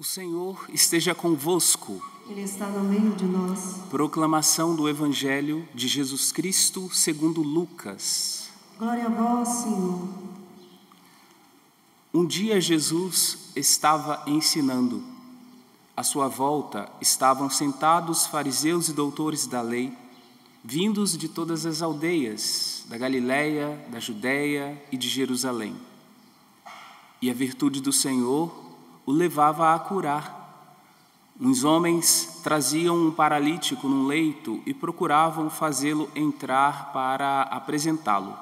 O Senhor esteja convosco. Ele está no meio de nós. Proclamação do Evangelho de Jesus Cristo segundo Lucas. Glória a vós, Senhor. Um dia Jesus estava ensinando. À sua volta estavam sentados fariseus e doutores da lei, vindos de todas as aldeias, da Galiléia, da Judéia e de Jerusalém. E a virtude do Senhor o levava a curar. Uns homens traziam um paralítico num leito e procuravam fazê-lo entrar para apresentá-lo.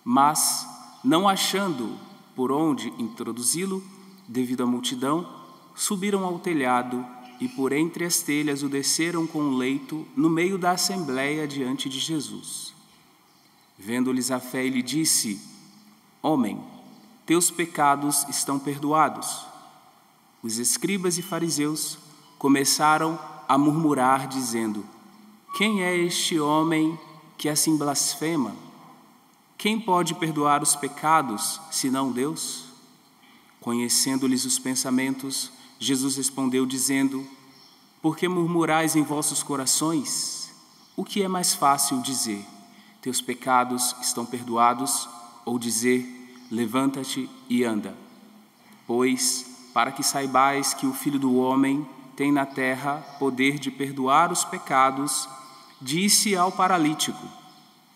Mas, não achando por onde introduzi-lo, devido à multidão, subiram ao telhado e por entre as telhas o desceram com o leito no meio da assembleia diante de Jesus. Vendo-lhes a fé, ele disse: Homem, teus pecados estão perdoados. Os escribas e fariseus começaram a murmurar, dizendo: Quem é este homem que assim blasfema? Quem pode perdoar os pecados, senão Deus? Conhecendo-lhes os pensamentos, Jesus respondeu, dizendo: Por que murmurais em vossos corações? O que é mais fácil dizer: Teus pecados estão perdoados, ou dizer: Levanta-te e anda? Pois, para que saibais que o Filho do Homem tem na terra poder de perdoar os pecados, disse ao paralítico: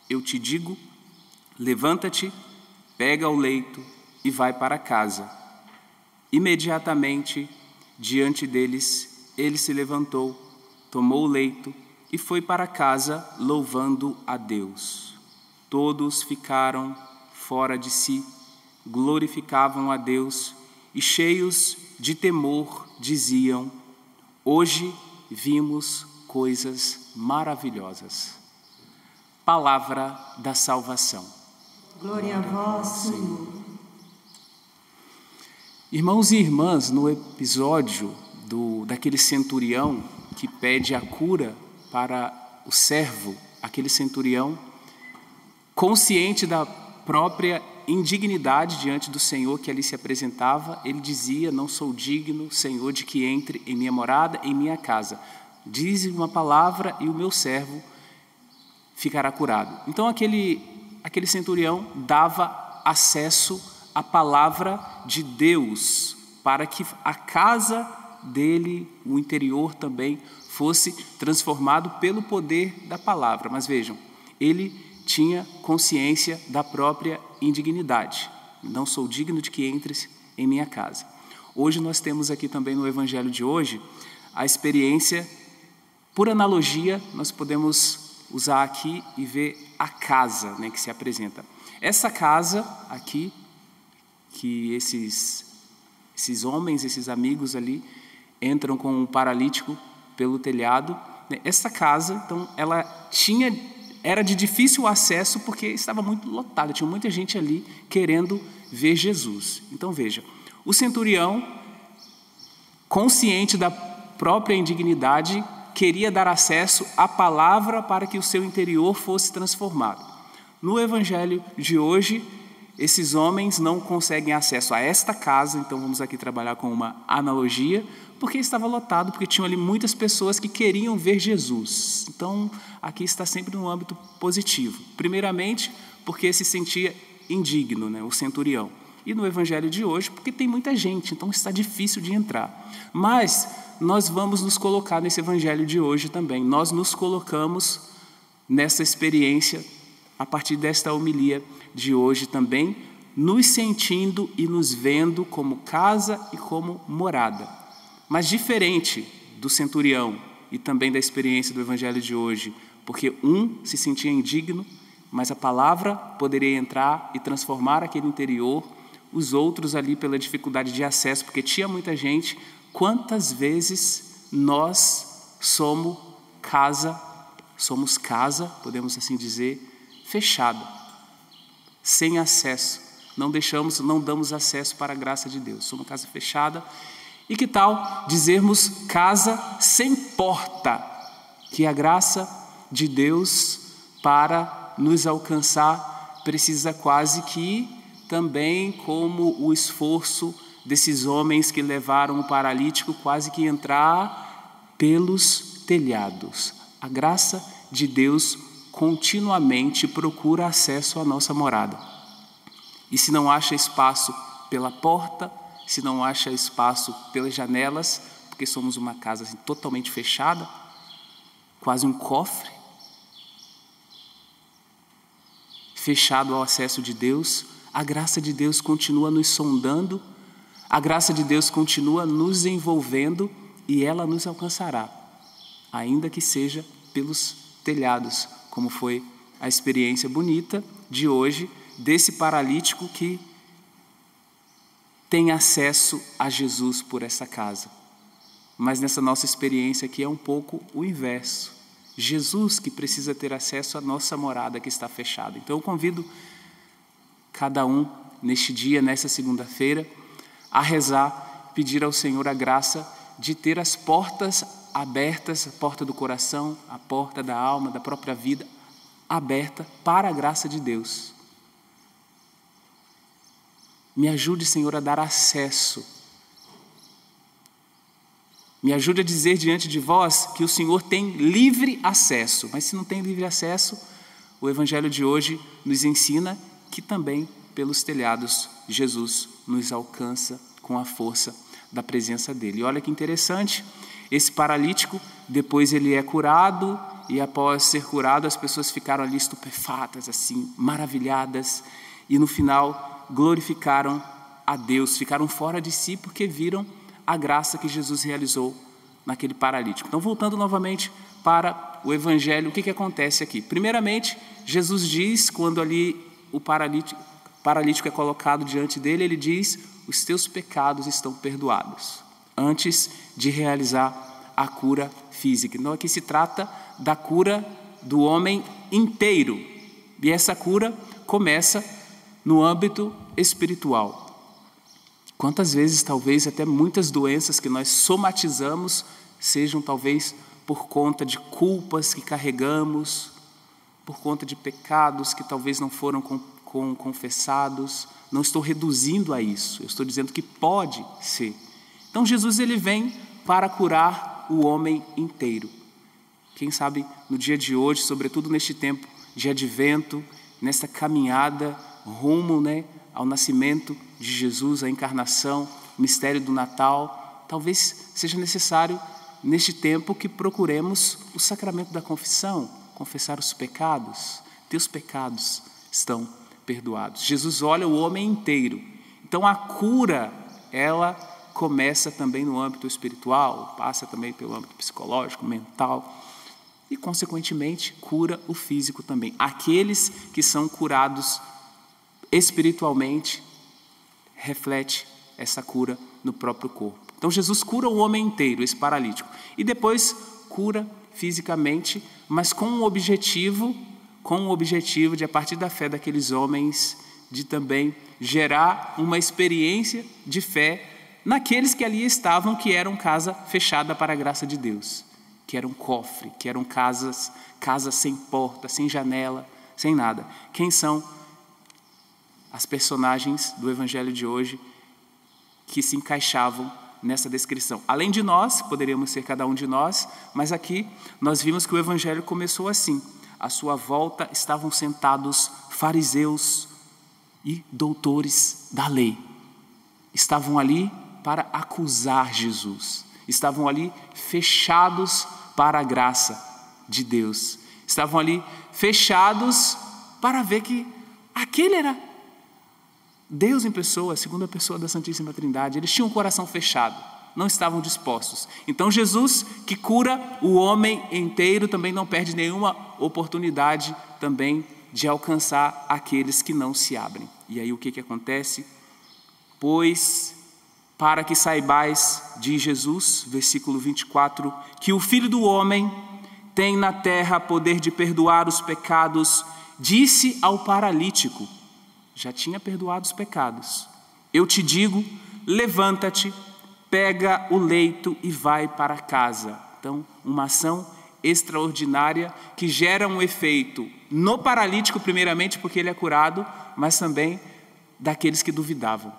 Eu te digo, levanta-te, pega o leito e vai para casa. Imediatamente, diante deles, ele se levantou, tomou o leito e foi para casa, louvando a Deus. Todos ficaram fora de si, glorificavam a Deus e, cheios de temor, diziam: Hoje vimos coisas maravilhosas. Palavra da salvação. Glória a vós, Senhor. Irmãos e irmãs, no episódio daquele centurião que pede a cura para o servo, aquele centurião, consciente da própria indignidade diante do Senhor que ali se apresentava, ele dizia: Não sou digno, Senhor, de que entre em minha morada, em minha casa. Dize uma palavra e o meu servo ficará curado. Então aquele centurião dava acesso à palavra de Deus para que a casa dele, o interior também, fosse transformado pelo poder da palavra. Mas vejam, ele tinha consciência da própria indignidade. Não sou digno de que entres em minha casa. Hoje nós temos aqui também no Evangelho de hoje a experiência, por analogia, nós podemos usar aqui e ver a casa, né, que se apresenta. Essa casa aqui, que esses homens, esses amigos ali, entram com um paralítico pelo telhado. Essa casa, então, era de difícil acesso porque estava muito lotada, tinha muita gente ali querendo ver Jesus. Então veja, o centurião, consciente da própria indignidade, queria dar acesso à palavra para que o seu interior fosse transformado. No Evangelho de hoje, esses homens não conseguem acesso a esta casa, então vamos aqui trabalhar com uma analogia, porque estava lotado, porque tinham ali muitas pessoas que queriam ver Jesus. Então, aqui está sempre no âmbito positivo. Primeiramente, porque se sentia indigno, né, o centurião. E no Evangelho de hoje, porque tem muita gente, então está difícil de entrar. Mas nós vamos nos colocar nesse Evangelho de hoje também. Nós nos colocamos nessa experiência, a partir desta homilia de hoje também, nos sentindo e nos vendo como casa e como morada. Mas diferente do centurião e também da experiência do Evangelho de hoje, porque um se sentia indigno, mas a palavra poderia entrar e transformar aquele interior, os outros ali pela dificuldade de acesso, porque tinha muita gente. Quantas vezes nós somos casa, podemos assim dizer, fechada, sem acesso, não damos acesso para a graça de Deus, somos uma casa fechada. E que tal dizermos casa sem porta, que a graça de Deus para nos alcançar precisa quase que também como o esforço desses homens que levaram o paralítico quase que entrar pelos telhados. A graça de Deus continuamente procura acesso à nossa morada. E se não acha espaço pela porta, se não acha espaço pelas janelas, porque somos uma casa assim, totalmente fechada, quase um cofre, fechado ao acesso de Deus, a graça de Deus continua nos sondando, a graça de Deus continua nos envolvendo e ela nos alcançará, ainda que seja pelos telhados, como foi a experiência bonita de hoje desse paralítico que tem acesso a Jesus por essa casa. Mas nessa nossa experiência aqui é um pouco o inverso. Jesus que precisa ter acesso à nossa morada que está fechada. Então eu convido cada um neste dia, nessa segunda-feira, a rezar, pedir ao Senhor a graça de ter as portas abertas, a porta do coração, a porta da alma, da própria vida, aberta para a graça de Deus. Me ajude, Senhor, a dar acesso. Me ajude a dizer diante de vós que o Senhor tem livre acesso. Mas se não tem livre acesso, o Evangelho de hoje nos ensina que também pelos telhados Jesus nos alcança com a força da presença dele. E olha que interessante, esse paralítico, depois ele é curado e após ser curado as pessoas ficaram ali estupefatas, assim, maravilhadas e no final glorificaram a Deus, ficaram fora de si porque viram a graça que Jesus realizou naquele paralítico. Então, voltando novamente para o Evangelho, o que acontece aqui? Primeiramente, Jesus diz, quando ali o paralítico é colocado diante dele, ele diz: os teus pecados estão perdoados, antes de realizar a cura física. Então, aqui se trata da cura do homem inteiro, e essa cura começa no âmbito espiritual. Quantas vezes, talvez, até muitas doenças que nós somatizamos sejam, talvez, por conta de culpas que carregamos, por conta de pecados que talvez não foram confessados. Não estou reduzindo a isso, eu estou dizendo que pode ser. Então, Jesus ele vem para curar o homem inteiro. Quem sabe, no dia de hoje, sobretudo neste tempo de advento, nesta caminhada rumo, ao nascimento de Jesus, a encarnação, o mistério do Natal, talvez seja necessário, neste tempo, que procuremos o sacramento da confissão, confessar os pecados. Teus pecados estão perdoados. Jesus olha o homem inteiro. Então a cura, ela começa também no âmbito espiritual, passa também pelo âmbito psicológico, mental e, consequentemente, cura o físico também. Aqueles que são curados espiritualmente, reflete essa cura no próprio corpo. Então Jesus cura o homem inteiro, esse paralítico, e depois cura fisicamente, mas com o objetivo de, a partir da fé daqueles homens, de também gerar uma experiência de fé naqueles que ali estavam, que eram casa fechada para a graça de Deus, que eram cofre, que eram casas sem porta, sem janela, sem nada. Quem são as personagens do Evangelho de hoje que se encaixavam nessa descrição? Além de nós, poderíamos ser cada um de nós, mas aqui nós vimos que o Evangelho começou assim. À sua volta estavam sentados fariseus e doutores da lei. Estavam ali para acusar Jesus. Estavam ali fechados para a graça de Deus. Estavam ali fechados para ver que aquele era Deus em pessoa, a segunda pessoa da Santíssima Trindade. Eles tinham o coração fechado, não estavam dispostos. Então Jesus, que cura o homem inteiro, também não perde nenhuma oportunidade também de alcançar aqueles que não se abrem. E aí o que acontece? Pois, para que saibais, diz Jesus, versículo 24, que o Filho do Homem tem na terra poder de perdoar os pecados, disse ao paralítico. Já tinha perdoado os pecados. Eu te digo, levanta-te, pega o leito e vai para casa. Então, uma ação extraordinária que gera um efeito no paralítico, primeiramente porque ele é curado, mas também daqueles que duvidavam,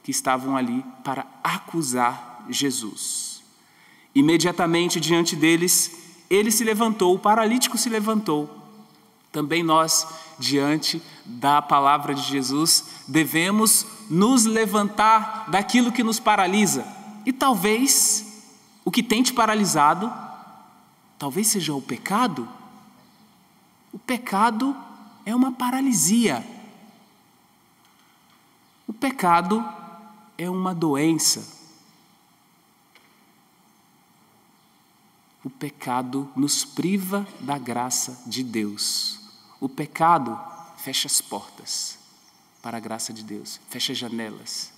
que estavam ali para acusar Jesus. Imediatamente diante deles, ele se levantou, o paralítico se levantou. Também nós, diante da palavra de Jesus, devemos nos levantar daquilo que nos paralisa. E talvez o que tem te paralisado, talvez seja o pecado. O pecado é uma paralisia. O pecado é uma doença. O pecado nos priva da graça de Deus. O pecado fecha as portas para a graça de Deus, fecha as janelas,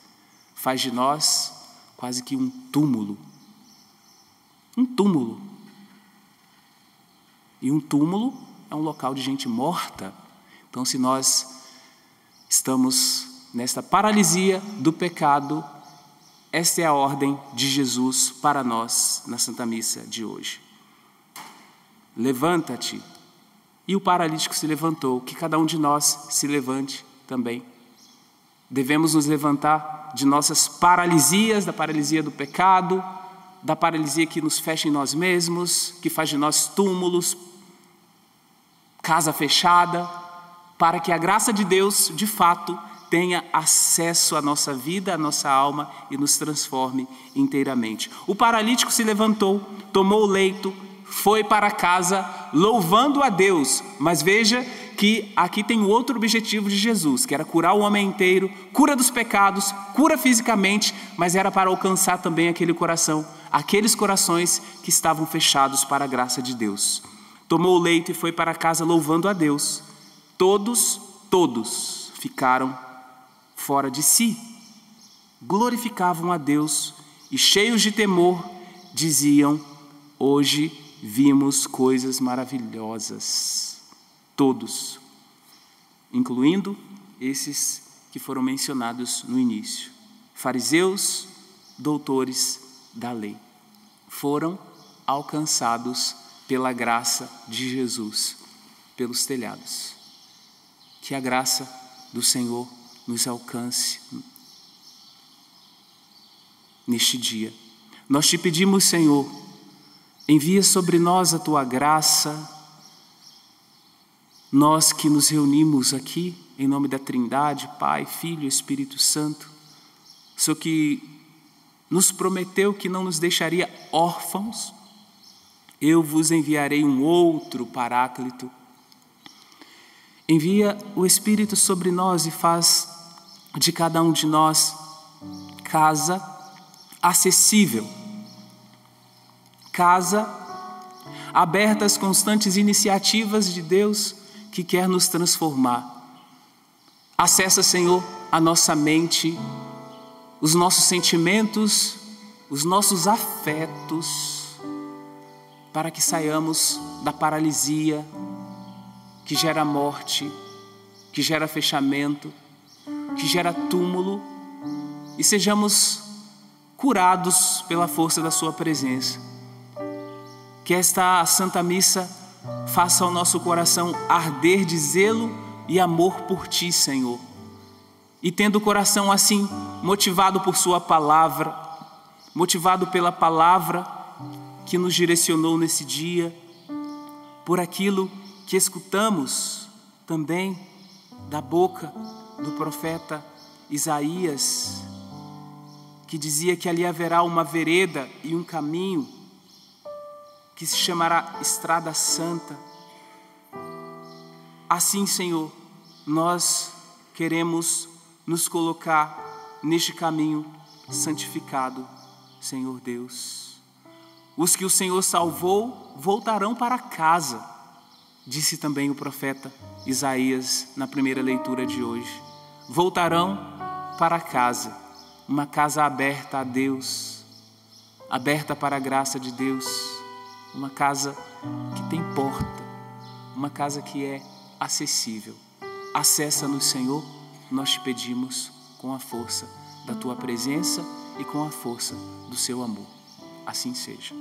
faz de nós quase que um túmulo. Um túmulo. E um túmulo é um local de gente morta. Então, se nós estamos nesta paralisia do pecado, esta é a ordem de Jesus para nós na Santa Missa de hoje. Levanta-te. E o paralítico se levantou, que cada um de nós se levante também. Devemos nos levantar de nossas paralisias, da paralisia do pecado, da paralisia que nos fecha em nós mesmos, que faz de nós túmulos, casa fechada, para que a graça de Deus, de fato, tenha acesso à nossa vida, à nossa alma e nos transforme inteiramente. O paralítico se levantou, tomou o leito, foi para casa louvando a Deus. Mas veja que aqui tem outro objetivo de Jesus, que era curar o homem inteiro, cura dos pecados, cura fisicamente, mas era para alcançar também aquele coração, aqueles corações que estavam fechados para a graça de Deus. Tomou o leito e foi para casa louvando a Deus. Todos ficaram fora de si, glorificavam a Deus e, cheios de temor, diziam: hoje vimos coisas maravilhosas. Todos, incluindo esses que foram mencionados no início. Fariseus, doutores da lei, foram alcançados pela graça de Jesus, pelos telhados. Que a graça do Senhor nos alcance neste dia. Nós te pedimos, Senhor, envia sobre nós a tua graça. Nós que nos reunimos aqui em nome da Trindade, Pai, Filho e Espírito Santo, o Senhor que nos prometeu que não nos deixaria órfãos, eu vos enviarei um outro Paráclito. Envia o Espírito sobre nós e faz de cada um de nós casa acessível, casa aberta às constantes iniciativas de Deus que quer nos transformar. Acessa, Senhor, a nossa mente, os nossos sentimentos, os nossos afetos, para que saiamos da paralisia que gera morte, que gera fechamento, que gera túmulo, e sejamos curados pela força da sua presença. Que esta Santa Missa faça o nosso coração arder de zelo e amor por Ti, Senhor. E tendo o coração assim, motivado por Sua palavra, motivado pela palavra que nos direcionou nesse dia, por aquilo que escutamos também da boca do profeta Isaías, que dizia que ali haverá uma vereda e um caminho que se chamará Estrada Santa. Assim, Senhor, nós queremos nos colocar neste caminho santificado, Senhor Deus. Os que o Senhor salvou voltarão para casa, disse também o profeta Isaías na primeira leitura de hoje. Voltarão para casa, uma casa aberta a Deus, aberta para a graça de Deus, uma casa que tem porta, uma casa que é acessível. Acessa-nos, Senhor, nós te pedimos com a força da Tua presença e com a força do Seu amor. Assim seja.